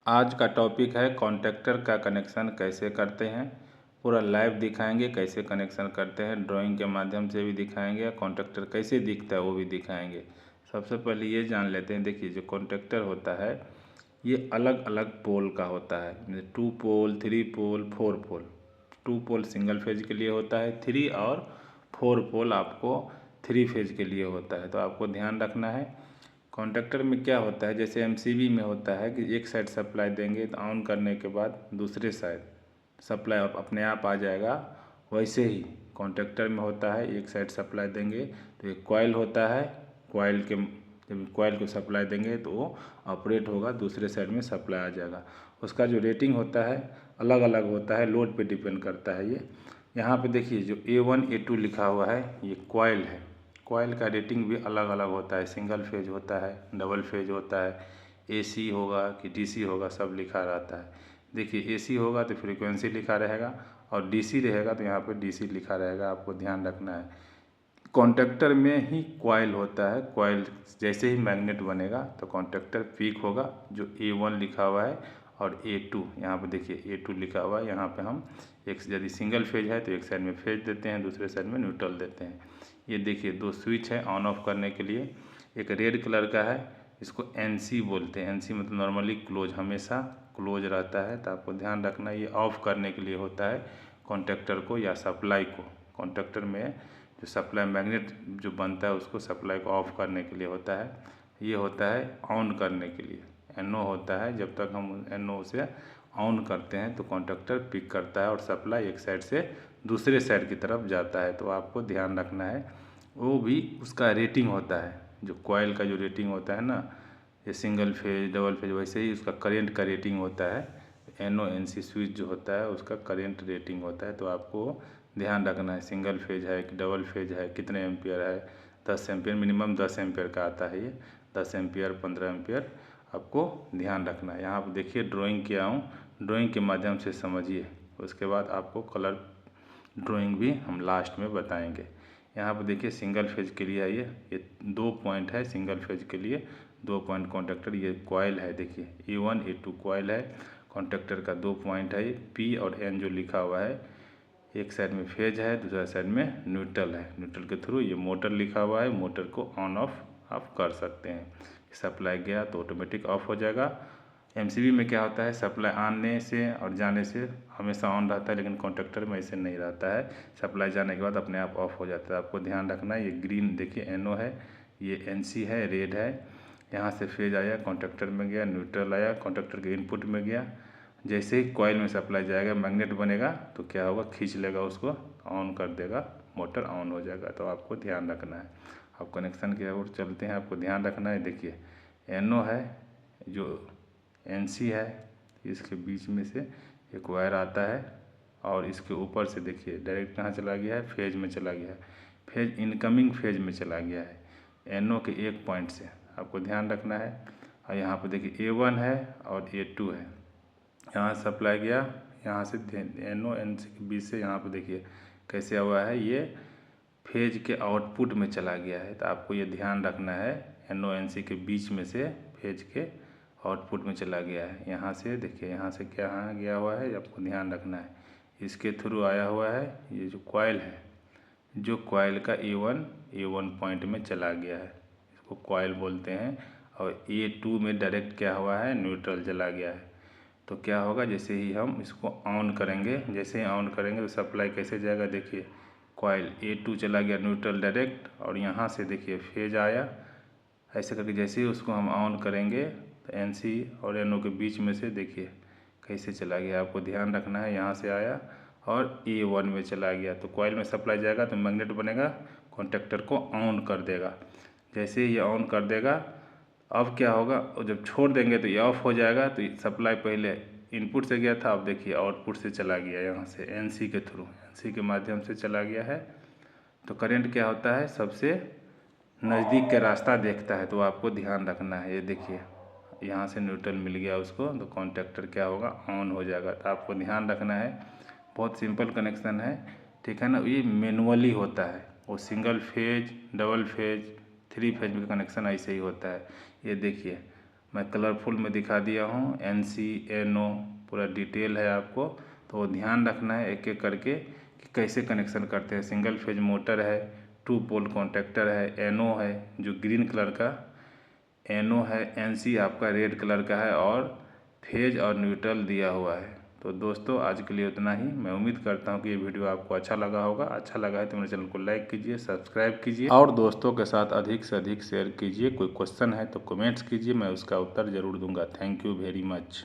आज का टॉपिक है कॉन्टैक्टर का कनेक्शन कैसे करते हैं। पूरा लाइव दिखाएंगे कैसे कनेक्शन करते हैं, ड्राइंग के माध्यम से भी दिखाएंगे, कॉन्टैक्टर कैसे दिखता है वो भी दिखाएंगे। सबसे पहले ये जान लेते हैं। देखिए, जो कॉन्टैक्टर होता है ये अलग अलग पोल का होता है, जैसे 2 पोल, 3 पोल, 4 पोल। 2 पोल सिंगल फेज के लिए होता है, 3 और 4 पोल आपको 3 फेज के लिए होता है। तो आपको ध्यान रखना है कॉन्टैक्टर में क्या होता है। जैसे एमसीबी में होता है कि एक साइड सप्लाई देंगे तो ऑन करने के बाद दूसरे साइड सप्लाई अपने आप आ जाएगा। वैसे ही कॉन्टैक्टर में होता है, एक साइड सप्लाई देंगे तो एक कॉइल होता है, कॉइल के जब कॉइल को सप्लाई देंगे तो वो ऑपरेट होगा, दूसरे साइड में सप्लाई आ जाएगा। उसका जो रेटिंग होता है अलग अलग होता है, लोड पे डिपेंड करता है। ये यहाँ पे देखिए जो A1 A2 लिखा हुआ है ये कॉइल है। कॉइल का रेटिंग भी अलग अलग होता है, सिंगल फेज होता है, डबल फेज होता है, एसी होगा कि डीसी होगा, सब लिखा रहता है। देखिए एसी होगा तो फ्रीक्वेंसी लिखा रहेगा और डीसी रहेगा तो यहाँ पे डीसी लिखा रहेगा, आपको ध्यान रखना है। कॉन्टैक्टर में ही कॉइल होता है, कॉइल जैसे ही मैग्नेट बनेगा तो कॉन्टैक्टर पीक होगा, जो A1 लिखा हुआ है और A2 यहाँ पे देखिए A2 लिखा हुआ है। यहाँ पे हम एक यदि सिंगल फेज है तो एक साइड में फेज देते हैं, दूसरे साइड में न्यूट्रल देते हैं। ये देखिए दो स्विच है ऑन ऑफ करने के लिए। एक रेड कलर का है, इसको NC बोलते हैं। NC मतलब नॉर्मली क्लोज, हमेशा क्लोज रहता है। तो आपको ध्यान रखना ये ऑफ करने के लिए होता है कॉन्टैक्टर को या सप्लाई को। कॉन्टैक्टर में जो सप्लाई मैग्नेट जो बनता है उसको सप्लाई को ऑफ करने के लिए होता है। ये होता है ऑन करने के लिए, NO होता है। जब तक हम NO से ऑन करते हैं तो कॉन्टैक्टर पिक करता है और सप्लाई एक साइड से दूसरे साइड की तरफ जाता है। तो आपको ध्यान रखना है, वो भी उसका रेटिंग होता है। जो कॉइल का जो रेटिंग होता है ना, ये सिंगल फेज डबल फेज, वैसे ही उसका करेंट का रेटिंग होता है। NO NC स्विच जो होता है उसका करेंट रेटिंग होता है। तो आपको ध्यान रखना है सिंगल फेज है कि डबल फेज है, कितने एम्पियर है। 10 एम्पियर, मिनिमम 10 एम्पियर का आता है ये, 10 एम्पियर 15 एम्पियर आपको ध्यान रखना है। यहाँ पर देखिए ड्राइंग किया हूँ, ड्राइंग के माध्यम से समझिए, उसके बाद आपको कलर ड्राइंग भी हम लास्ट में बताएंगे। यहाँ पर देखिए सिंगल फेज के लिए है ये 2 पॉइंट है सिंगल फेज के लिए, 2 पॉइंट कॉन्टैक्टर। ये कॉइल है, देखिए A1 A2 कॉइल है, कॉन्टैक्टर का 2 पॉइंट है। P और N जो लिखा हुआ है, एक साइड में फेज है, दूसरा साइड में न्यूट्रल है। न्यूट्रल के थ्रू ये मोटर लिखा हुआ है, मोटर को ऑन ऑफ आप कर सकते हैं। सप्लाई गया तो ऑटोमेटिक ऑफ हो जाएगा। एमसीबी में क्या होता है, सप्लाई आने से और जाने से हमेशा ऑन रहता है, लेकिन कॉन्टैक्टर में ऐसे नहीं रहता है। सप्लाई जाने के बाद अपने आप ऑफ हो जाता है। आपको ध्यान रखना है। ये ग्रीन देखिए NO है, ये NC है, रेड है। यहाँ से फेज आया, कॉन्टैक्टर में गया, न्यूट्रल आया, कॉन्टैक्टर के इनपुट में गया। जैसे ही कॉइल में सप्लाई जाएगा, मैग्नेट बनेगा तो क्या होगा, खींच लेगा उसको, ऑन कर देगा, मोटर ऑन हो जाएगा। तो आपको ध्यान रखना है। अब कनेक्शन की ओर चलते हैं, आपको ध्यान रखना है। देखिए NO है, जो NC है, इसके बीच में से एक वायर आता है और इसके ऊपर से देखिए डायरेक्ट कहाँ चला गया है, फेज में चला गया है। फेज इनकमिंग फेज में चला गया है NO के एक पॉइंट से, आपको ध्यान रखना है। और यहाँ पर देखिए A1 है और A2 है, यहाँ सप्लाई गया, यहाँ से NO NC के बीच से यहाँ पर देखिए कैसे हुआ है, ये फेज के आउटपुट में चला गया है। तो आपको ये ध्यान रखना है, NO NC के बीच में से फेज के आउटपुट में चला गया है। यहाँ से देखिए, यहाँ से क्या गया हुआ है, आपको ध्यान रखना है। इसके थ्रू आया हुआ है, ये जो कॉइल है, जो कॉइल का A1 पॉइंट में चला गया है, इसको कॉइल बोलते हैं। और A2 में डायरेक्ट क्या हुआ है, न्यूट्रल चला गया है। तो क्या होगा, जैसे ही हम इसको ऑन करेंगे, जैसे ही ऑन करेंगे तो सप्लाई कैसे जाएगा, देखिए कॉइल A2 चला गया न्यूट्रल डायरेक्ट, और यहाँ से देखिए फेज आया। ऐसे करके जैसे ही उसको हम ऑन करेंगे तो NC और NO के बीच में से देखिए कैसे चला गया। आपको ध्यान रखना है, यहाँ से आया और A1 में चला गया। तो कॉइल में सप्लाई जाएगा तो मैग्नेट बनेगा, कॉन्टैक्टर को ऑन कर देगा। जैसे ही ये ऑन कर देगा, अब क्या होगा, और जब छोड़ देंगे तो ये ऑफ हो जाएगा। तो सप्लाई पहले इनपुट से गया था, अब देखिए आउटपुट से चला गया, यहाँ से NC के थ्रू, NC के माध्यम से चला गया है। तो करंट क्या होता है, सबसे नज़दीक का रास्ता देखता है। तो आपको ध्यान रखना है। ये देखिए यहाँ से न्यूट्रल मिल गया उसको, तो कॉन्टैक्टर क्या होगा, ऑन हो जाएगा। तो आपको ध्यान रखना है, बहुत सिंपल कनेक्शन है, ठीक है ना। ये मैनुअली होता है, वो single phase double phase 3 phase में कनेक्शन ऐसे ही होता है। ये देखिए मैं कलरफुल में दिखा दिया हूँ। NC NO पूरा डिटेल है आपको, तो ध्यान रखना है एक एक करके कि कैसे कनेक्शन करते हैं। सिंगल फेज मोटर है, 2 पोल कॉन्टैक्टर है, NO है जो ग्रीन कलर का, NO है, NC आपका रेड कलर का है और फेज और न्यूट्रल दिया हुआ है। तो दोस्तों आज के लिए उतना ही। मैं उम्मीद करता हूँ कि ये वीडियो आपको अच्छा लगा होगा। अच्छा लगा है तो मेरे चैनल को लाइक कीजिए, सब्सक्राइब कीजिए और दोस्तों के साथ अधिक से अधिक शेयर कीजिए। कोई क्वेश्चन है तो कमेंट्स कीजिए, मैं उसका उत्तर ज़रूर दूंगा। Thank you very much.